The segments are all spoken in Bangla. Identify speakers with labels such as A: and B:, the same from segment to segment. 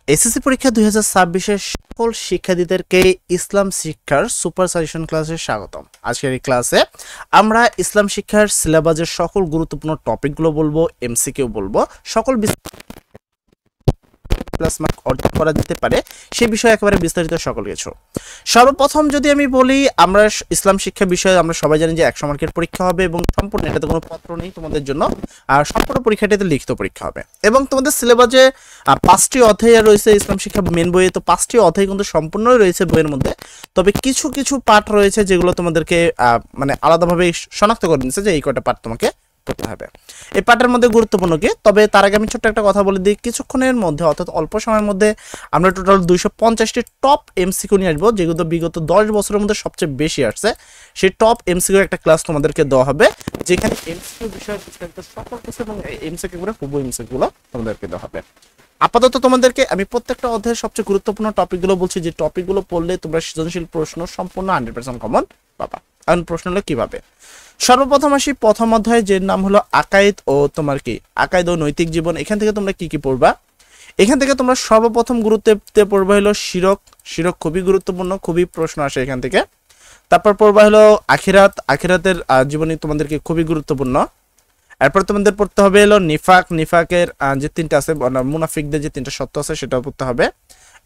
A: এসএসসি পরীক্ষা 2026-এর সকল শিক্ষার্থীদেরকে ইসলাম শিক্ষার সুপার সাজেশন ক্লাসে স্বাগতম। আজকের এই ক্লাসে আমরা ইসলাম শিক্ষার সিলেবাসের সকল গুরুত্বপূর্ণ টপিকগুলো বলবো, এমসিকিউ বলবো, সকল প্লাস মার্ক অর্জন করা যেতে পারে সেই বিষয়ে একেবারে বিস্তারিত সকল কিছু। সর্বপ্রথম যদি আমি বলি, আমরা ইসলাম শিক্ষা বিষয়ে আমরা সবাই জানি যে 100 মার্কের পরীক্ষা হবে এবং সম্পূর্ণ এটাতে কোনো পত্র নেই তোমাদের জন্য, আর সম্পূর্ণ পরীক্ষাটিতে লিখিত পরীক্ষা হবে এবং তোমাদের সিলেবাসে 5টি অধ্যায় রয়েছে ইসলাম শিক্ষা মেন বইয়ে। তো 5টি অধ্যায় কিন্তু সম্পূর্ণই রয়েছে বইয়ের মধ্যে, তবে কিছু কিছু পাঠ রয়েছে যেগুলো তোমাদেরকে মানে আলাদাভাবে শনাক্ত করে নিচ্ছে যে এই কয়টা পাঠ তোমাকে পড়তে হবে। এই পাঠের মধ্যে গুরুত্বপূর্ণ কি, তবে তার আগে আমি ছোট্ট একটা কথা বলে দিই। কিছুক্ষণের মধ্যে অর্থাৎ অল্প সময়ের মধ্যে আমরা টোটাল 250টি টপ এমসিকিউ নিয়ে আসবো, যেগুলো বিগত 10 বছরের মধ্যে সবচেয়ে বেশি আসছে। সেই টপ এমসিকিউ একটা ক্লাস তোমাদেরকে দেওয়া হবে, যেখানে এমসিকিউ বিষয়ে বিস্তারিত সকল কিছু এবং এমসিকিউ করে হুবহু এমসিকিউগুলো তোমাদেরকে দেওয়া হবে। আপাতত তোমাদেরকে আমি প্রত্যেকটা অধ্যায়ের সবচেয়ে গুরুত্বপূর্ণ টপিকগুলো বলছি, যে টপিকগুলো পড়লে তোমরা সৃজনশীল প্রশ্ন সম্পূর্ণ 100% কমন পাবা। কারণ প্রশ্ন হলো কিভাবে। সর্বপ্রথম আসি প্রথম অধ্যায়, যে নাম হলো আকাইদ ও তোমার কি আকাইদ ও নৈতিক জীবন। এখান থেকে তোমরা কি কি পড়বা? এখান থেকে তোমরা সর্বপ্রথম গুরুত্বে পড়বা হলো শিরক। শিরক খুবই গুরুত্বপূর্ণ, খুবই প্রশ্ন আসে এখান থেকে। তারপর পড়বা হলো আখিরাত। আখিরাতের জীবনী তোমাদেরকে খুবই গুরুত্বপূর্ণ। এরপর তোমাদের পড়তে হবে হলো নিফাক। নিফাকের যে 3টা আছে, মুনাফিকদের যে 3টা সত্য আছে সেটাও পড়তে হবে,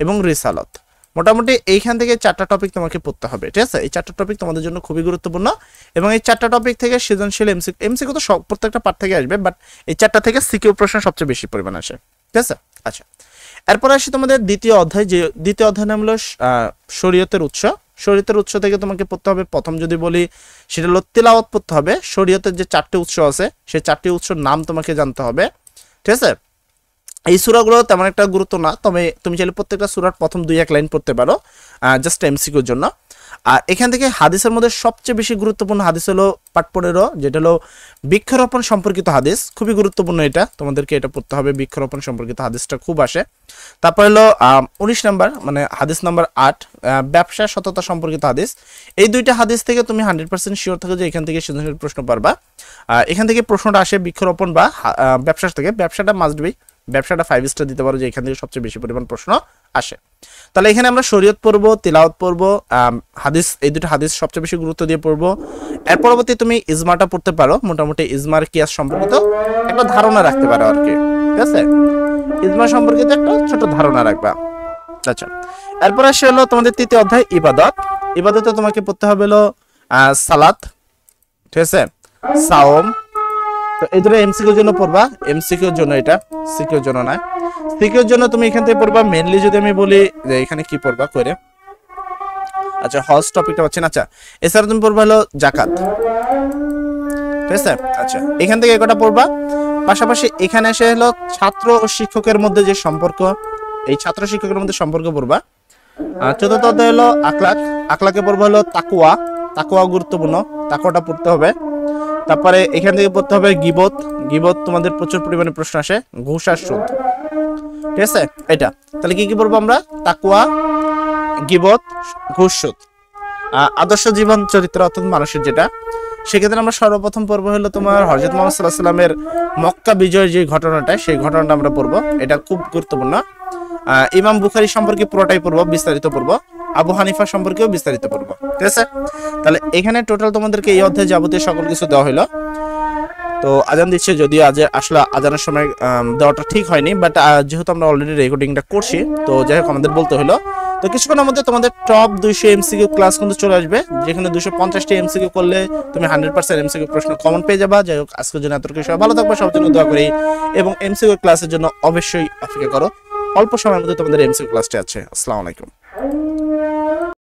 A: এবং রিসালত। মোটামুটি এইখান থেকে 4টা টপিক তোমাকে পড়তে হবে, ঠিক আছে? এই 4টা টপিক তোমাদের জন্য খুবই গুরুত্বপূর্ণ, এবং এই 4টা টপিক থেকে সৃজনশীল এমসিকিউ তো সব প্রত্যেকটা পার্ট থেকে আসবে, বাট এই 4টা থেকে সিকিউ প্রশ্ন সবচেয়ে বেশি পরিমাণ আসে, ঠিক আছে? আচ্ছা, এরপর আসি তোমাদের দ্বিতীয় অধ্যায়, যে দ্বিতীয় অধ্যায় নাম হলো শরীয়তের উৎস। শরীয়তের উৎস থেকে তোমাকে পড়তে হবে, প্রথম যদি বলি সেটা হলো তিলাওয়াত পড়তে হবে। শরীয়তের যে 4টি উৎস আছে সেই 4টি উৎসর নাম তোমাকে জানতে হবে, ঠিক আছে? এই সূরাগুলো তেমন একটা গুরুত্ব না, তবে তুমি চাইলে প্রত্যেকটা সূরার প্রথম 2-1 লাইন পড়তে পারো, জাস্ট এমসিকিউর জন্য। আর এখান থেকে হাদিসের মধ্যে সবচেয়ে বেশি গুরুত্বপূর্ণ হাদিস হলো পাঠ 15, যেটা হলো বৃক্ষরোপণ সম্পর্কিত হাদিস। খুবই গুরুত্বপূর্ণ, এটা তোমাদেরকে এটা পড়তে হবে। বৃক্ষরোপণ সম্পর্কিত হাদিসটা খুব আসে। তারপর হলো 19 নাম্বার, মানে হাদিস নাম্বার 8, ব্যবসা সততা সম্পর্কিত হাদিস। এই 2টা হাদিস থেকে তুমি 100% শিওর থাকো যে এখান থেকে সৃজনশীল প্রশ্ন পারবা। এখান থেকে প্রশ্নটা আসে বৃক্ষরোপণ বা ব্যবসা থেকে। ব্যবসাটা মাস্ট বি, ব্যবসাটা 5 স্টার দিতে পারো, যে এখান থেকে সবচেয়ে বেশি পরিমাণ প্রশ্ন আসে। তাহলে এখানে আমরা শরীয়ত পড়বো, তিলাওয়াত পড়বো, হাদিস, এই 2টা হাদিস সবচেয়ে বেশি গুরুত্ব দিয়ে পড়বো। এর পরবর্তী তুমি ইজমাটা পড়তে পারো, মোটামুটি ইজমার কিয়াস সম্পর্কিত একটা ধারণা রাখতে পারো আর কি, ঠিক আছে? ইজমা সম্পর্কিত একটা ছোট ধারণা রাখবা। আচ্ছা, এরপর আসে হলো তোমাদের তৃতীয় অধ্যায় ইবাদত। ইবাদতে তোমাকে পড়তে হবে হলো সালাত, ঠিক আছে, সাওম। তো এই দুটো এমসিকিউর জন্য পড়বা, এমসিকিউর জন্য, এটা সিকিউর জন্য না। সিকিউর জন্য তুমি এখান থেকে পড়বা মেইনলি, যদি আমি বলি যে এখানে কি পড়বা করে। আচ্ছা, হজ টপিকটা পাচ্ছেন। আচ্ছা, এছাড়া তুমি পড়বা হলো জাকাত, ঠিক আছে? আচ্ছা, এখান থেকে একটা পড়বা। পাশাপাশি এখানে এসে হলো ছাত্র ও শিক্ষকের মধ্যে যে সম্পর্ক, এই ছাত্র শিক্ষকের মধ্যে সম্পর্ক পড়বা। চতুর্থ অধ্যায় হলো আখলাক। আখলাকে পড়বা হলো তাকওয়া। তাকওয়া গুরুত্বপূর্ণ, তাকওয়াটা পড়তে হবে। তারপরে এখান থেকে পড়তে হবে গীবত। গীবত তোমাদের প্রচুর পরিমাণে প্রশ্ন আসে, ঘুষ আর সুদ, ঠিক আছে? এটা তাহলে কি কি পড়বো আমরা? তাকওয়া, গীবত, ঘুষ, সুদ। আদর্শ জীবন চরিত্র অর্থাৎ মানুষের যেটা, সেক্ষেত্রে আমরা সর্বপ্রথম পড়বো হলো তোমার হযরত মুহাম্মদ সাল্লাল্লাহু আলাইহি ওয়াসাল্লামের মক্কা বিজয়ের যে ঘটনাটা, সেই ঘটনাটা আমরা পড়বো। এটা খুব গুরুত্বপূর্ণ। ইমাম বুখারী সম্পর্কে পুরোটাই পড়বো, বিস্তারিত পড়বো। আবু হানিফা সম্পর্কেও বিস্তারিত পড়বো, ঠিক আছে? তাহলে এখানে টোটাল তোমাদেরকে এই অধ্যায়ে যাবতীয় সকল কিছু দেওয়া হলো। তো আজান দিচ্ছে, যদিও আজ আসলে আজানের সময় দেওয়াটা ঠিক হয়নি, বাট যেহেতু আমরা অলরেডি রেকর্ডিংটা করছি, তো যাই হোক আমাদের বলতে হলো। তো কিছুক্ষণের মধ্যে তোমাদের টপ 200 এমসিকিউ ক্লাস কিন্তু চলে আসবে, যেখানে 250টি এমসিকিউ করলে তুমি 100% এমসিকিউ প্রশ্ন কমন পেয়ে যাবা। যাই হোক, আজকের জন্য এতটুকু। সবাই ভালো থাকবে, সবার জন্য দোয়া করি, এবং এমসিকিউ ক্লাসের জন্য অবশ্যই অপেক্ষা করো। অল্প সময়ের মধ্যে তোমাদের এমসিকিউ ক্লাসটি আছে। আসসালামু আলাইকুম।